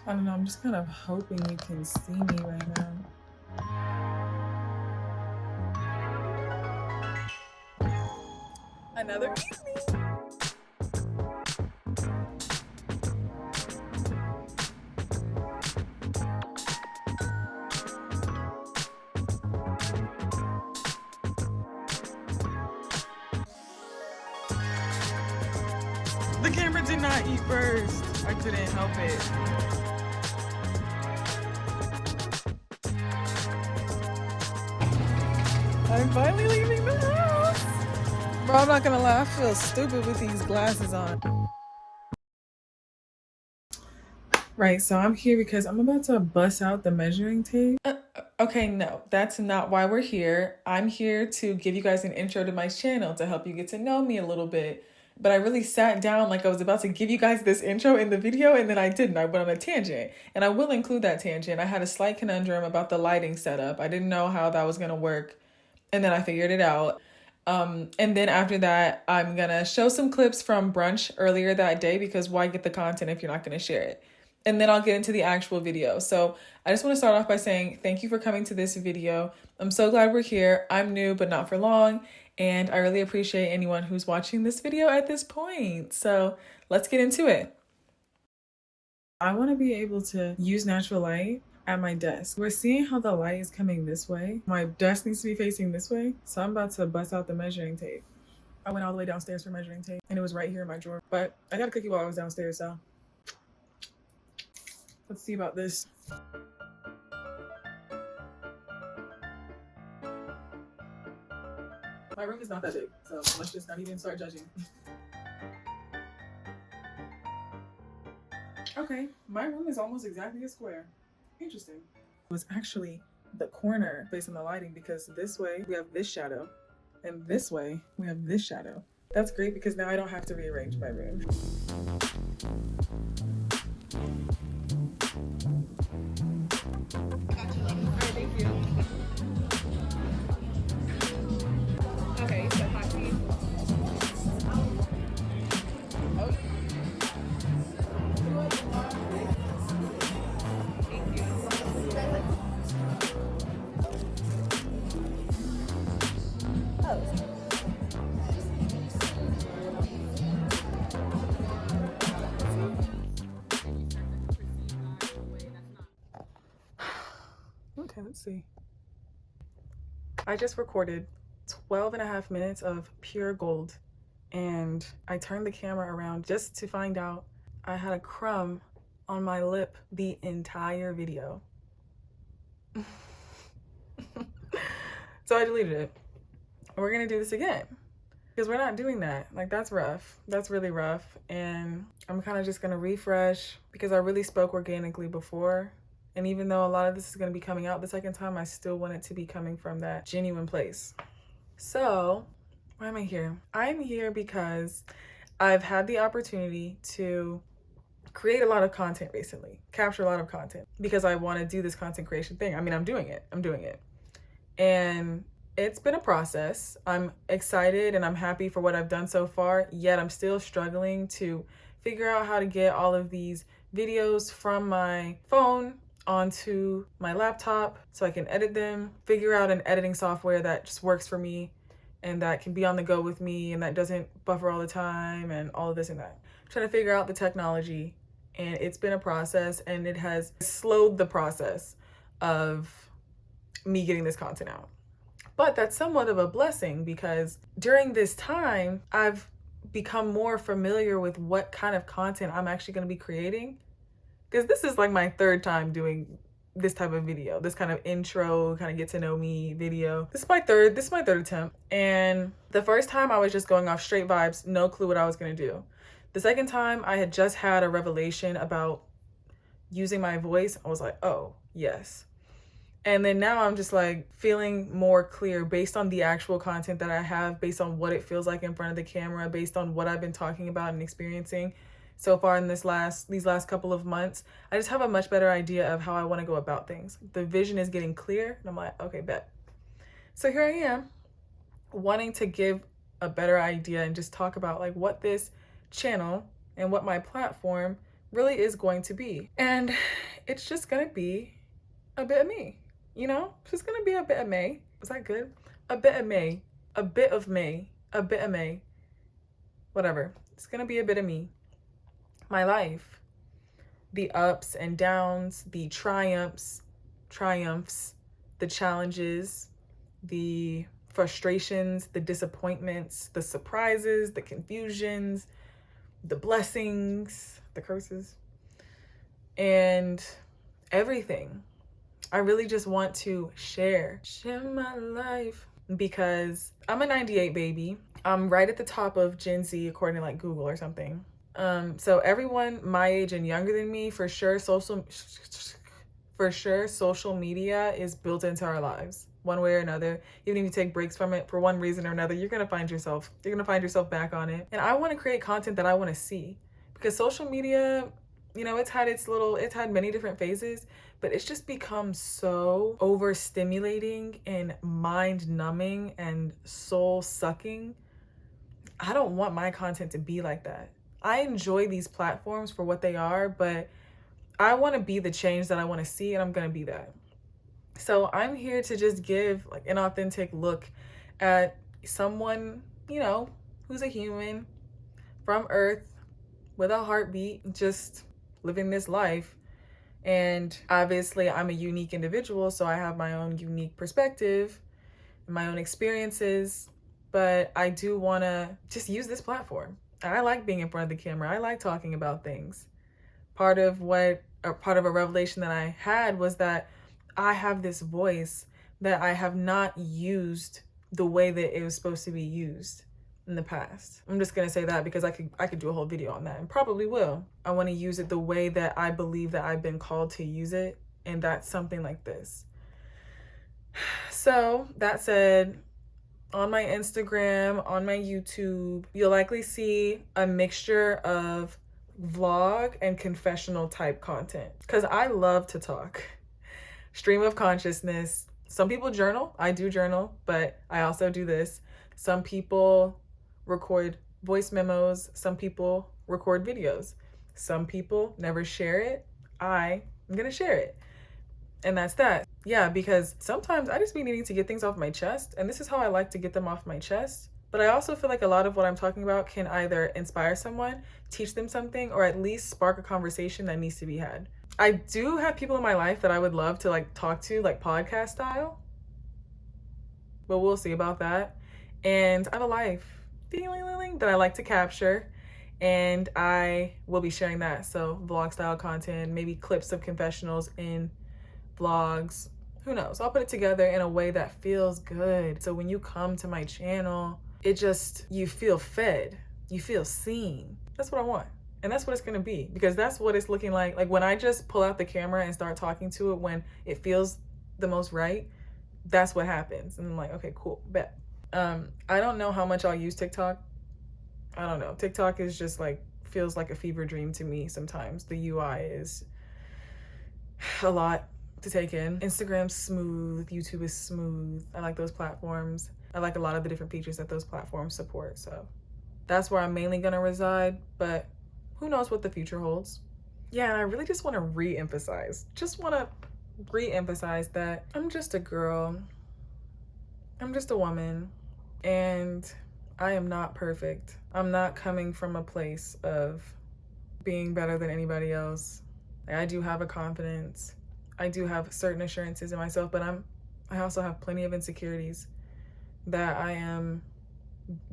I don't know, I'm just kind of hoping you can see me right now. Another evening. The camera did not eat first. I couldn't help it. I'm finally leaving the house. Bro, I'm not gonna lie, I feel stupid with these glasses on. Right, so I'm here because I'm about to bust out the measuring tape. Okay, no, that's not why we're here. I'm here to give you guys an intro to my channel to help you get to know me a little bit. But I really sat down like I was about to give you guys this intro in the video, and then I didn't. I went on a tangent, and I will include that tangent. I had a slight conundrum about the lighting setup. I didn't know how that was gonna work, and then I figured it out. And then after that, I'm gonna show some clips from brunch earlier that day because why get the content if you're not gonna share it? And then I'll get into the actual video. So I just want to start off by saying thank you for coming to this video. I'm so glad we're here. I'm new, but not for long. And I really appreciate anyone who's watching this video at this point. So let's get into it. I want to be able to use natural light at my desk. We're seeing how the light is coming this way. My desk needs to be facing this way. So I'm about to bust out the measuring tape. I went all the way downstairs for measuring tape and it was right here in my drawer. But I got a cookie while I was downstairs, so let's see about this. My room is not that big, so let's just not even start judging. Okay, my room is almost exactly a square. Interesting. It was actually the corner based on the lighting because this way we have this shadow and this way we have this shadow. That's great because now I don't have to rearrange my room. Thank you. Okay, so hot tea. Oh. Thank you. Okay, let's see. I just recorded 12 and a half minutes of pure gold and I turned the camera around just to find out I had a crumb on my lip the entire video. So I deleted it. We're gonna do this again because we're not doing that. Like, that's rough. That's really rough. And I'm kind of just gonna refresh because I really spoke organically before. And even though a lot of this is gonna be coming out the second time, I still want it to be coming from that genuine place. So why am I here? I'm here because I've had the opportunity to create a lot of content recently, capture a lot of content because I want to do this content creation thing. I mean, I'm doing it. And it's been a process. I'm excited and I'm happy for what I've done so far, yet I'm still struggling to figure out how to get all of these videos from my phone onto my laptop so I can edit them, figure out an editing software that just works for me and that can be on the go with me and that doesn't buffer all the time and all of this and that. I'm trying to figure out the technology, and it's been a process and it has slowed the process of me getting this content out. But that's somewhat of a blessing because during this time, I've become more familiar with what kind of content I'm actually going to be creating. Because this is like my third time doing this type of video, this kind of intro, kind of get to know me video. This is my third attempt. And the first time I was just going off straight vibes, no clue what I was going to do. The second time I had just had a revelation about using my voice. I was like, oh, yes. And then now I'm just like feeling more clear based on the actual content that I have, based on what it feels like in front of the camera, based on what I've been talking about and experiencing so far in these last couple of months. I just have a much better idea of how I want to go about things. The vision is getting clear and I'm like, okay, bet. So here I am wanting to give a better idea and just talk about like what this channel and what my platform really is going to be. And it's just gonna be a bit of me, you know? It's just gonna be a bit of May. Was that good? A bit of May. A bit of May. A bit of May. Whatever. It's gonna be a bit of me. My life. The ups and downs, the triumphs, the challenges, the frustrations, the disappointments, the surprises, the confusions, the blessings, the curses, and everything. I really just want to share my life because I'm a 98 baby. I'm right at the top of Gen Z according to like Google or something. So everyone my age and younger than me, for sure social media is built into our lives one way or another. Even if you take breaks from it for one reason or another, you're gonna find yourself back on it. And I want to create content that I want to see, because social media, you know, it's had many different phases, but it's just become so overstimulating and mind numbing and soul sucking. I don't want my content to be like that. I enjoy these platforms for what they are, but I want to be the change that I want to see, and I'm going to be that. So I'm here to just give like an authentic look at someone, you know, who's a human from Earth with a heartbeat, just living this life. And obviously I'm a unique individual, so I have my own unique perspective, my own experiences, but I do want to just use this platform. I like being in front of the camera. I like talking about things. Part of a revelation that I had was that I have this voice that I have not used the way that it was supposed to be used in the past. I'm just gonna say that because I could do a whole video on that, and probably will. I want to use it the way that I believe that I've been called to use it, and that's something like this. So that said, on my Instagram, on my YouTube, you'll likely see a mixture of vlog and confessional type content, because I love to talk. Stream of consciousness. Some people journal. I do journal, but I also do this. Some people record voice memos. Some people record videos. Some people never share it. I'm gonna share it. And that's that. Yeah, because sometimes I just be needing to get things off my chest, and this is how I like to get them off my chest. But I also feel like a lot of what I'm talking about can either inspire someone, teach them something, or at least spark a conversation that needs to be had. I do have people in my life that I would love to like talk to, like podcast style, but we'll see about that. And I have a life that I like to capture, and I will be sharing that. So vlog style content, maybe clips of confessionals in vlogs, who knows? I'll put it together in a way that feels good. So when you come to my channel, you feel fed, you feel seen. That's what I want. And that's what it's gonna be, because that's what it's looking like. Like when I just pull out the camera and start talking to it when it feels the most right, that's what happens. And I'm like, okay, cool, bet. I don't know how much I'll use TikTok. I don't know. TikTok is just like, feels like a fever dream to me sometimes. The UI is a lot to take in. Instagram's smooth, YouTube is smooth. I like those platforms. I like a lot of the different features that those platforms support. So that's where I'm mainly gonna reside, but who knows what the future holds. Yeah, and I really just wanna re-emphasize that I'm just a girl. I'm just a woman, and I am not perfect. I'm not coming from a place of being better than anybody else. I do have a confidence. I do have certain assurances in myself, but I also have plenty of insecurities that I am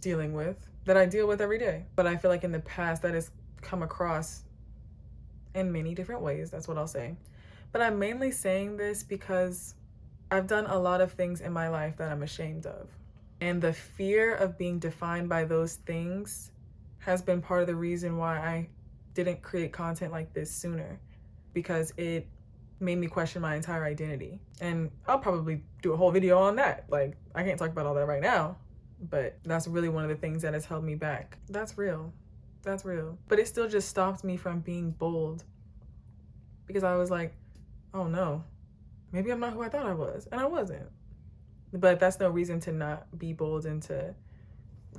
dealing with, that I deal with every day. But I feel like in the past that has come across in many different ways, that's what I'll say. But I'm mainly saying this because I've done a lot of things in my life that I'm ashamed of. And the fear of being defined by those things has been part of the reason why I didn't create content like this sooner, because it made me question my entire identity. And I'll probably do a whole video on that. Like, I can't talk about all that right now, but that's really one of the things that has held me back. That's real. That's real. But it still just stopped me from being bold, because I was like, oh no, maybe I'm not who I thought I was. And I wasn't. But that's no reason to not be bold and to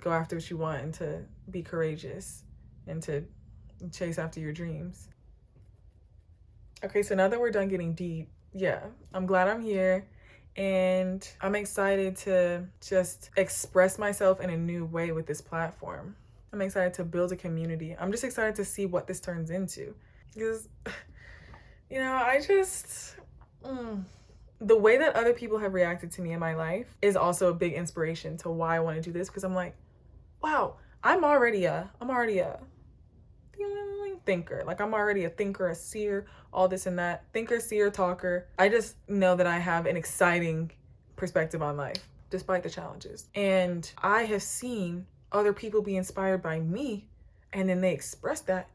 go after what you want and to be courageous and to chase after your dreams. Okay, so now that we're done getting deep, yeah, I'm glad I'm here. And I'm excited to just express myself in a new way with this platform. I'm excited to build a community. I'm just excited to see what this turns into. Because, you know, the way that other people have reacted to me in my life is also a big inspiration to why I want to do this. Because I'm like, wow, I'm already a thinker. Like, I'm already a thinker, a seer, all this and that. Thinker, seer, talker. I just know that I have an exciting perspective on life, despite the challenges. And I have seen other people be inspired by me, and then they express that,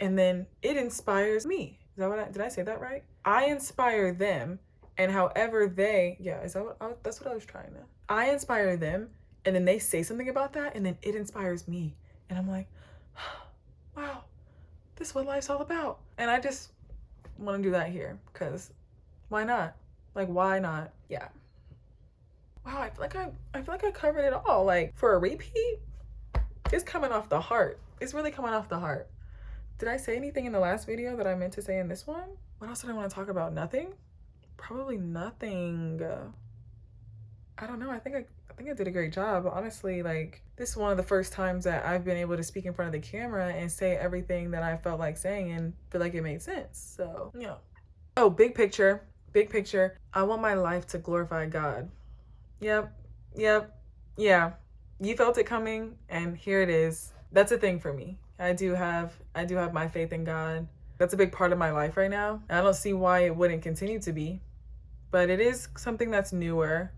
and then it inspires me. Is that what did I say that right? I inspire them, and however they, that's what I was trying to. I inspire them, and then they say something about that, and then it inspires me. And I'm like, wow, this is what life's all about. And I just want to do that here, because why not? Like, why not? Yeah. Wow, I feel like I covered it all. Like, for a repeat, it's coming off the heart. It's really coming off the heart. Did I say anything in the last video that I meant to say in this one? What else did I want to talk about? Nothing? Probably nothing. I don't know. I think I did a great job. Honestly, like, this is one of the first times that I've been able to speak in front of the camera and say everything that I felt like saying and feel like it made sense. So, yeah. Oh, big picture. Big picture. I want my life to glorify God. Yep. Yeah. You felt it coming, and here it is. That's a thing for me. I do have my faith in God. That's a big part of my life right now. I don't see why it wouldn't continue to be. But it is something that's newer.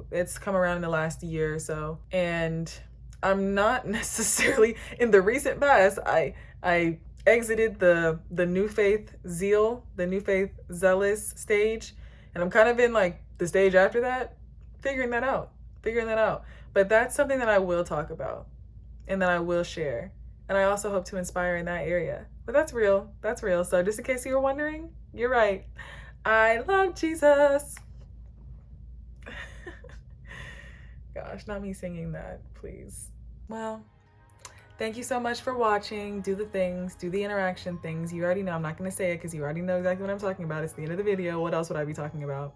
It's come around in the last year or so. And I'm not necessarily, in the recent past, I exited the new faith zeal, the new faith zealous stage. And I'm kind of in like the stage after that, figuring that out. But that's something that I will talk about and that I will share. And I also hope to inspire in that area. But that's real. So just in case you were wondering, you're right. I love Jesus. Gosh, not me singing that, please. Well, thank you so much for watching. Do the things, do the interaction things. You already know. I'm not going to say it because you already know exactly what I'm talking about. It's the end of the video. What else would I be talking about?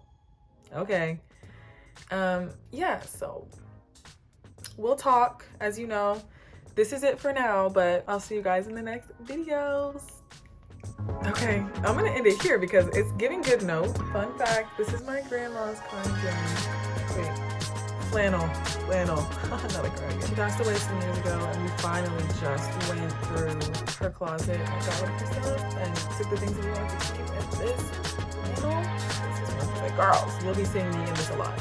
Okay. Yeah, so we'll talk, as you know. This is it for now, but I'll see you guys in the next videos. Okay, I'm gonna end it here because it's giving good note. Fun fact, this is my grandma's flannel. Not a girl. She passed away some years ago, and we finally just went through her closet and got rid of her stuff and took the things that we wanted to keep. And this flannel, this is one for the girls. You'll be seeing me in this a lot.